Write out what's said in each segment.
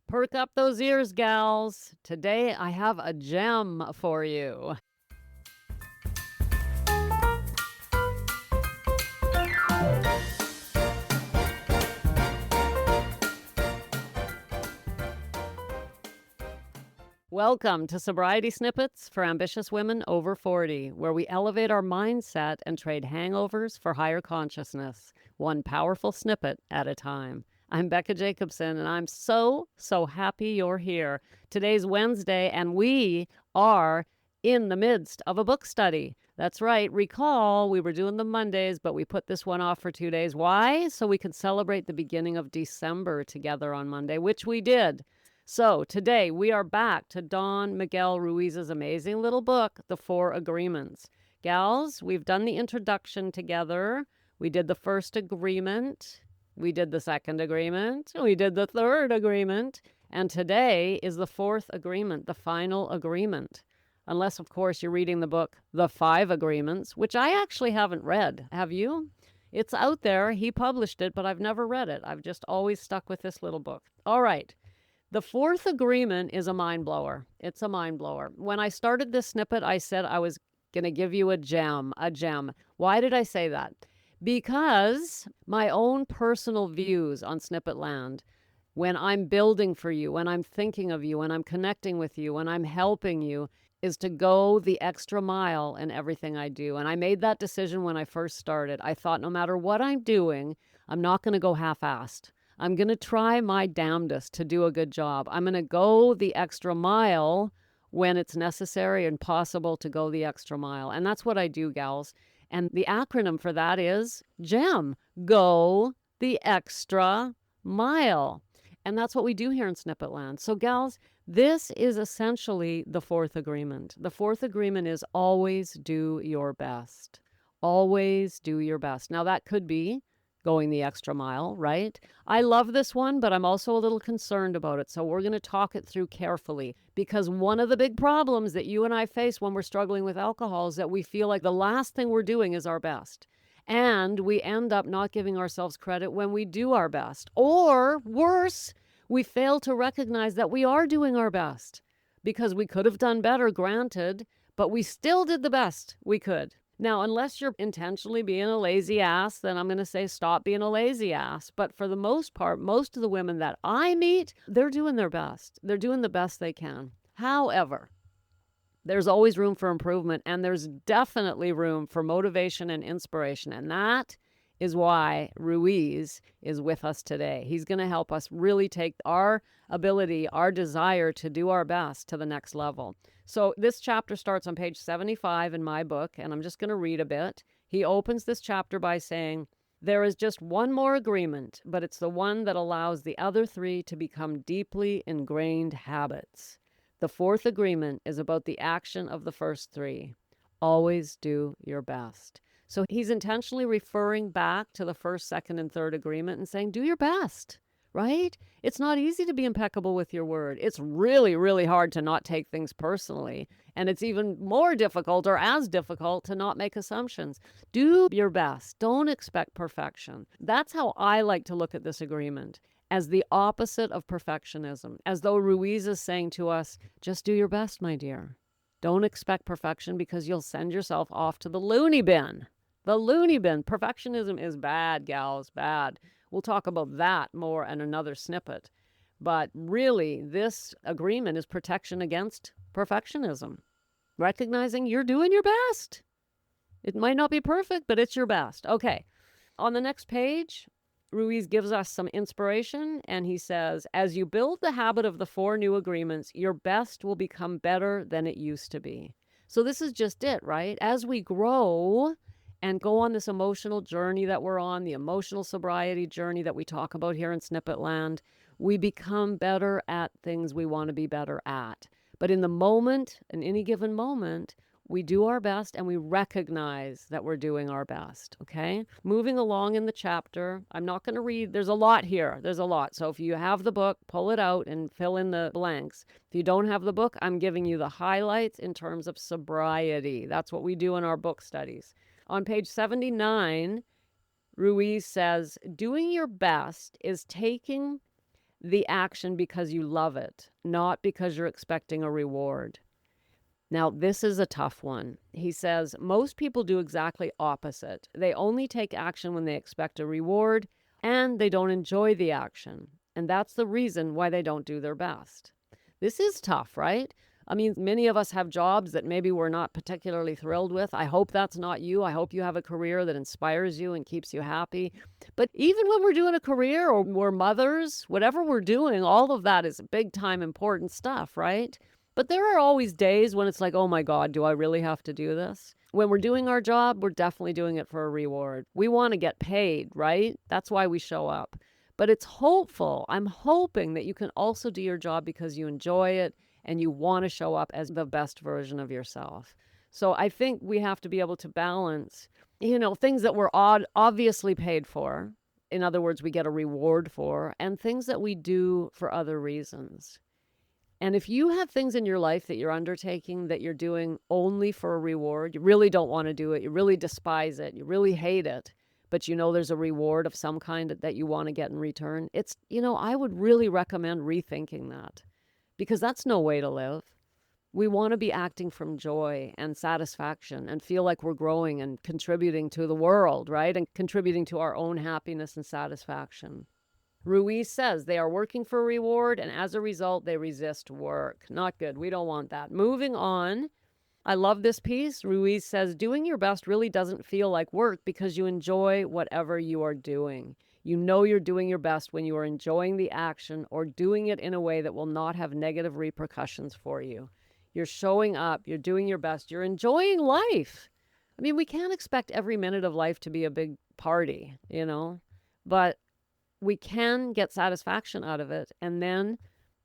Perk up those ears, gals. Today I have a gem for you. Welcome to Sobriety Snippets for Ambitious Women Over 40, where we elevate our mindset and trade hangovers for higher consciousness, one powerful snippet at a time. I'm Becca Jacobson, and I'm so happy you're here. Today's Wednesday, and we are in the midst of a book study. That's right. Recall, we were doing the Mondays, but we put this one off for 2 days. Why? So we could celebrate the beginning of December together on Monday, which we did. So today we are back to Don Miguel Ruiz's amazing little book, The 4 Agreements. Gals, we've done the introduction together. We did the first agreement. We did the second agreement. We did the third agreement. And today is the 4th agreement, the final agreement. Unless, of course, you're reading the book, The 5 Agreements, which I actually haven't read. Have you? It's out there. He published it, but I've never read it. I've just always stuck with this little book. All right. The 4th agreement is a mind blower. It's a mind blower. When I started this snippet, I said I was going to give you a gem. Why did I say that? Because my own personal views on Snippet Land, when I'm building for you, when I'm thinking of you, when I'm connecting with you, when I'm helping you, is to go the extra mile in everything I do. And I made that decision when I first started. I thought no matter what I'm doing, I'm not going to go half-assed. I'm going to try my damnedest to do a good job. I'm going to go the extra mile when it's necessary and possible to go the extra mile. And that's what I do, gals. And the acronym for that is GEM, Go the Extra Mile. And that's what we do here in Snippet Land. So, gals, this is essentially the 4th agreement. The 4th agreement is always do your best. Always do your best. Now, that could be going the extra mile, right? I love this one, but I'm also a little concerned about it. So we're going to talk it through carefully, because one of the big problems that you and I face when we're struggling with alcohol is that we feel like the last thing we're doing is our best. And we end up not giving ourselves credit when we do our best. Or worse, we fail to recognize that we are doing our best because we could have done better, granted, but we still did the best we could. Now, unless you're intentionally being a lazy ass, then I'm going to say stop being a lazy ass. But for the most part, most of the women that I meet, they're doing their best. They're doing the best they can. However, there's always room for improvement, and there's definitely room for motivation and inspiration. And that is why Ruiz is with us today. He's going to help us really take our ability, our desire to do our best to the next level. So this chapter starts on page 75 in my book, and I'm just going to read a bit. He opens this chapter by saying, there is just one more agreement, but it's the one that allows the other 3 to become deeply ingrained habits. The 4th agreement is about the action of the first 3. Always do your best. So he's intentionally referring back to the 1st, 2nd, and 3rd agreement and saying, do your best, right? It's not easy to be impeccable with your word. It's really, really hard to not take things personally. And it's even more difficult, or as difficult, to not make assumptions. Do your best. Don't expect perfection. That's how I like to look at this agreement, as the opposite of perfectionism, as though Ruiz is saying to us, just do your best, my dear. Don't expect perfection, because you'll send yourself off to the loony bin. The loony bin. Perfectionism is bad, gals, bad. We'll talk about that more in another snippet. But really, this agreement is protection against perfectionism. Recognizing you're doing your best. It might not be perfect, but it's your best. Okay. On the next page, Ruiz gives us some inspiration, and he says, as you build the habit of the 4 new agreements, your best will become better than it used to be. So this is just it, right? As we grow and go on this emotional journey that we're on, the emotional sobriety journey that we talk about here in Snippet Land, we become better at things we want to be better at. But in the moment, in any given moment, we do our best and we recognize that we're doing our best, okay? Moving along in the chapter, I'm not going to read. There's a lot here. There's a lot. So if you have the book, pull it out and fill in the blanks. If you don't have the book, I'm giving you the highlights in terms of sobriety. That's what we do in our book studies. On page 79, Ruiz says, doing your best is taking the action because you love it, not because you're expecting a reward. Now, this is a tough one. He says, most people do exactly opposite. They only take action when they expect a reward and they don't enjoy the action. And that's the reason why they don't do their best. This is tough, right? I mean, many of us have jobs that maybe we're not particularly thrilled with. I hope that's not you. I hope you have a career that inspires you and keeps you happy. But even when we're doing a career or we're mothers, whatever we're doing, all of that is big time important stuff, right? But there are always days when it's like, oh my God, do I really have to do this? When we're doing our job, we're definitely doing it for a reward. We want to get paid, right? That's why we show up. But it's hopeful. I'm hoping that you can also do your job because you enjoy it and you want to show up as the best version of yourself. So I think we have to be able to balance, things that we're obviously paid for. In other words, we get a reward for, and things that we do for other reasons. And if you have things in your life that you're undertaking that you're doing only for a reward, you really don't want to do it, you really despise it, you really hate it, but there's a reward of some kind that you want to get in return, I would really recommend rethinking that, because that's no way to live. We want to be acting from joy and satisfaction and feel like we're growing and contributing to the world, right? And contributing to our own happiness and satisfaction. Ruiz says they are working for a reward, and as a result, they resist work. Not good. We don't want that. Moving on. I love this piece. Ruiz says, doing your best really doesn't feel like work because you enjoy whatever you are doing. You know you're doing your best when you are enjoying the action or doing it in a way that will not have negative repercussions for you. You're showing up. You're doing your best. You're enjoying life. I mean, we can't expect every minute of life to be a big party, but we can get satisfaction out of it. And then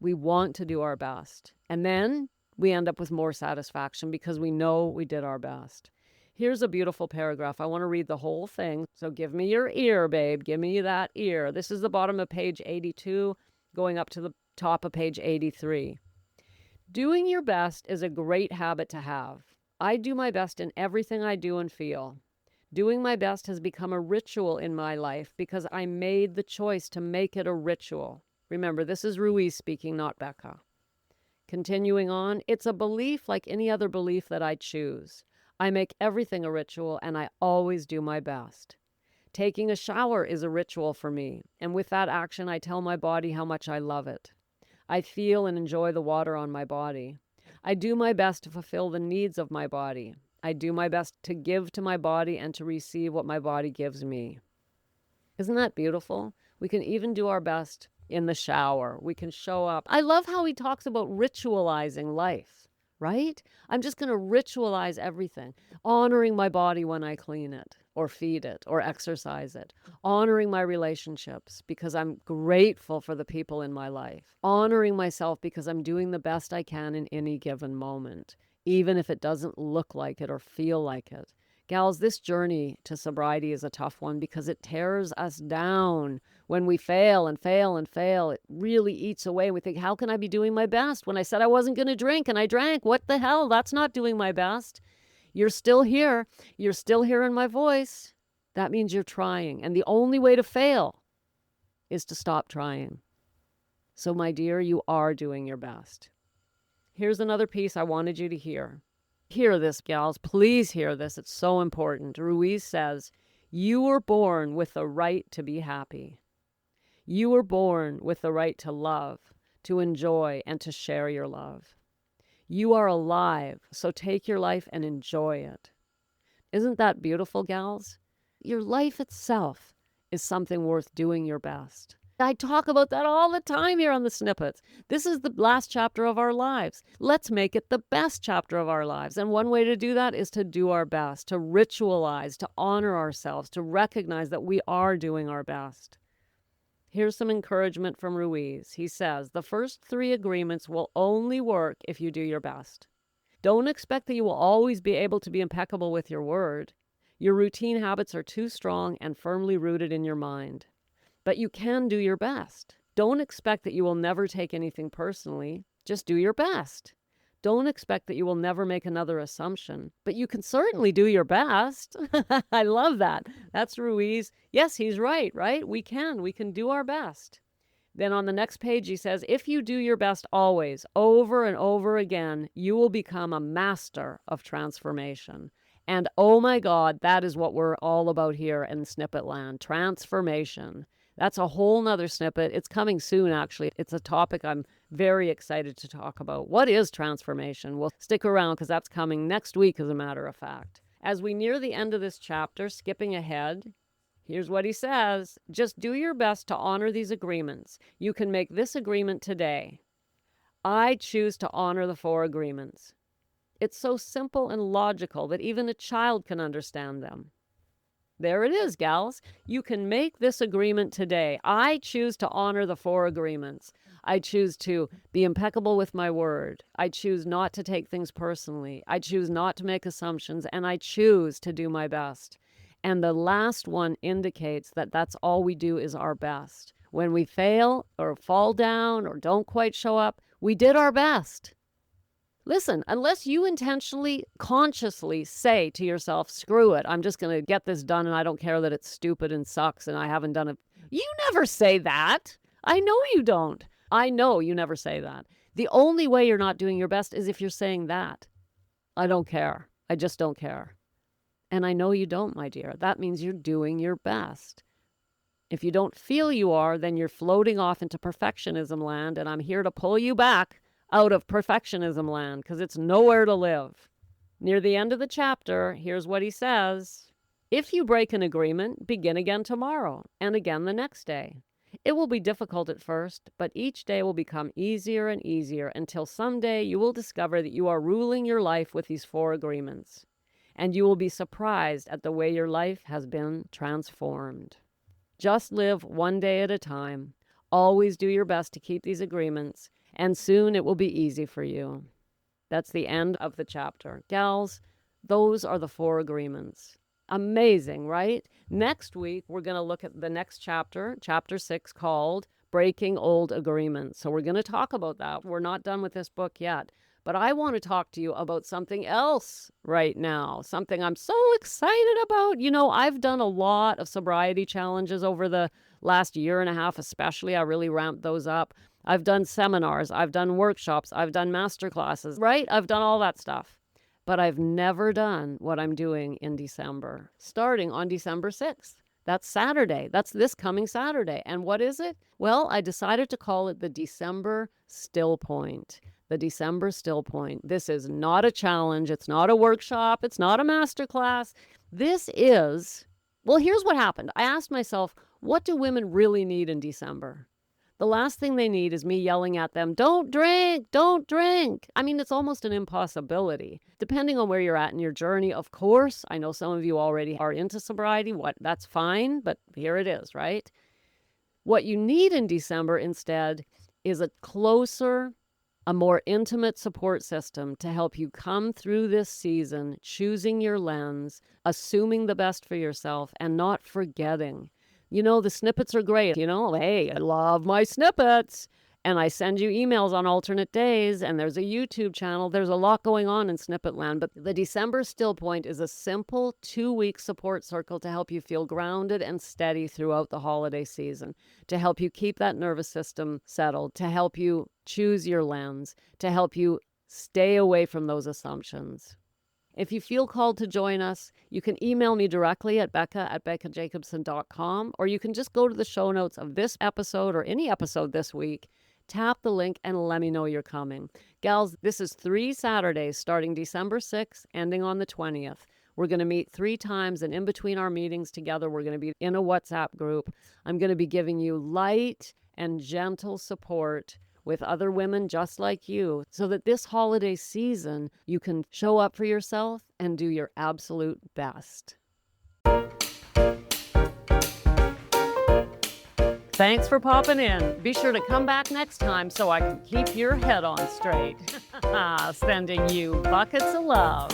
we want to do our best. And then we end up with more satisfaction because we know we did our best. Here's a beautiful paragraph. I want to read the whole thing. So give me your ear, babe. Give me that ear. This is the bottom of page 82, going up to the top of page 83. Doing your best is a great habit to have. I do my best in everything I do and feel. Doing my best has become a ritual in my life because I made the choice to make it a ritual. Remember, this is Ruiz speaking, not Becca. Continuing on, it's a belief like any other belief that I choose. I make everything a ritual, and I always do my best. Taking a shower is a ritual for me, and with that action, I tell my body how much I love it. I feel and enjoy the water on my body. I do my best to fulfill the needs of my body. I do my best to give to my body and to receive what my body gives me. Isn't that beautiful? We can even do our best in the shower. We can show up. I love how he talks about ritualizing life, right? I'm just going to ritualize everything. Honoring my body when I clean it or feed it or exercise it. Honoring my relationships because I'm grateful for the people in my life. Honoring myself because I'm doing the best I can in any given moment, even if it doesn't look like it or feel like it. Gals, this journey to sobriety is a tough one because it tears us down. When we fail and fail and fail, it really eats away. We think, how can I be doing my best when I said I wasn't going to drink and I drank? What the hell? That's not doing my best. You're still here. You're still hearing my voice. That means you're trying. And the only way to fail is to stop trying. So, my dear, you are doing your best. Here's another piece I wanted you to hear. Hear this, gals. Please hear this. It's so important. Ruiz says, you were born with the right to be happy. You were born with the right to love, to enjoy, and to share your love. You are alive, so take your life and enjoy it. Isn't that beautiful, gals? Your life itself is something worth doing your best. I talk about that all the time here on the Snippets. This is the last chapter of our lives. Let's make it the best chapter of our lives. And one way to do that is to do our best, to ritualize, to honor ourselves, to recognize that we are doing our best. Here's some encouragement from Ruiz. He says, the first 3 agreements will only work if you do your best. Don't expect that you will always be able to be impeccable with your word. Your routine habits are too strong and firmly rooted in your mind. But you can do your best. Don't expect that you will never take anything personally. Just do your best. Don't expect that you will never make another assumption, but you can certainly do your best. I love that. That's Ruiz. Yes, he's right? We can do our best. Then on the next page, he says, if you do your best always, over and over again, you will become a master of transformation. And oh my God, that is what we're all about here in Snippet Land, transformation. That's a whole nother snippet. It's coming soon, actually. It's a topic I'm very excited to talk about. What is transformation? Well, stick around because that's coming next week, as a matter of fact. As we near the end of this chapter, skipping ahead, here's what he says. Just do your best to honor these agreements. You can make this agreement today. I choose to honor the 4 agreements. It's so simple and logical that even a child can understand them. There it is, gals. You can make this agreement today. I choose to honor the 4 agreements. I choose to be impeccable with my word. I choose not to take things personally. I choose not to make assumptions, and I choose to do my best. And the last one indicates that that's all we do is our best. When we fail or fall down or don't quite show up, we did our best. Listen, unless you intentionally, consciously say to yourself, screw it, I'm just going to get this done and I don't care that it's stupid and sucks and I haven't done it. You never say that. I know you don't. I know you never say that. The only way you're not doing your best is if you're saying that. I don't care. I just don't care. And I know you don't, my dear. That means you're doing your best. If you don't feel you are, then you're floating off into perfectionism land, and I'm here to pull you back out of perfectionism land because it's nowhere to live. Near the end of the chapter, here's what he says. If you break an agreement, begin again tomorrow and again the next day. It will be difficult at first, but each day will become easier and easier until someday you will discover that you are ruling your life with these 4 agreements. And you will be surprised at the way your life has been transformed. Just live one day at a time. Always do your best to keep these agreements, and soon it will be easy for you. That's the end of the chapter. Gals, those are the 4 agreements. Amazing, right? Next week, we're going to look at the next chapter, chapter 6, called Breaking Old Agreements. So we're going to talk about that. We're not done with this book yet. But I want to talk to you about something else right now, something I'm so excited about. You know, I've done a lot of sobriety challenges over the last year and a half, especially. I really ramped those up. I've done seminars, I've done workshops, I've done master classes, right? I've done all that stuff. But I've never done what I'm doing in December, starting on December 6th. That's Saturday. That's this coming Saturday. And what is it? Well, I decided to call it the December Still Point. The December Still Point. This is not a challenge. It's not a workshop. It's not a masterclass. This is, well, here's what happened. I asked myself, what do women really need in December? The last thing they need is me yelling at them, don't drink, don't drink. I mean, it's almost an impossibility. Depending on where you're at in your journey, of course, I know some of you already are into sobriety. That's fine, but here it is, right? What you need in December instead is a closer, a more intimate support system to help you come through this season, choosing your lens, assuming the best for yourself, and not forgetting. You know, the snippets are great. You know, hey, I love my snippets. And I send you emails on alternate days, and there's a YouTube channel. There's a lot going on in Snippet Land. But the December Still Point is a simple 2-week support circle to help you feel grounded and steady throughout the holiday season, to help you keep that nervous system settled, to help you choose your lens, to help you stay away from those assumptions. If you feel called to join us, you can email me directly at becca@beccajacobson.com, or you can just go to the show notes of this episode or any episode this week, tap the link, and let me know you're coming. Gals, this is 3 Saturdays starting December 6th, ending on the 20th. We're going to meet 3 times, and in between our meetings together, we're going to be in a WhatsApp group. I'm going to be giving you light and gentle support with other women just like you, so that this holiday season, you can show up for yourself and do your absolute best. Thanks for popping in. Be sure to come back next time so I can keep your head on straight. Sending you buckets of love.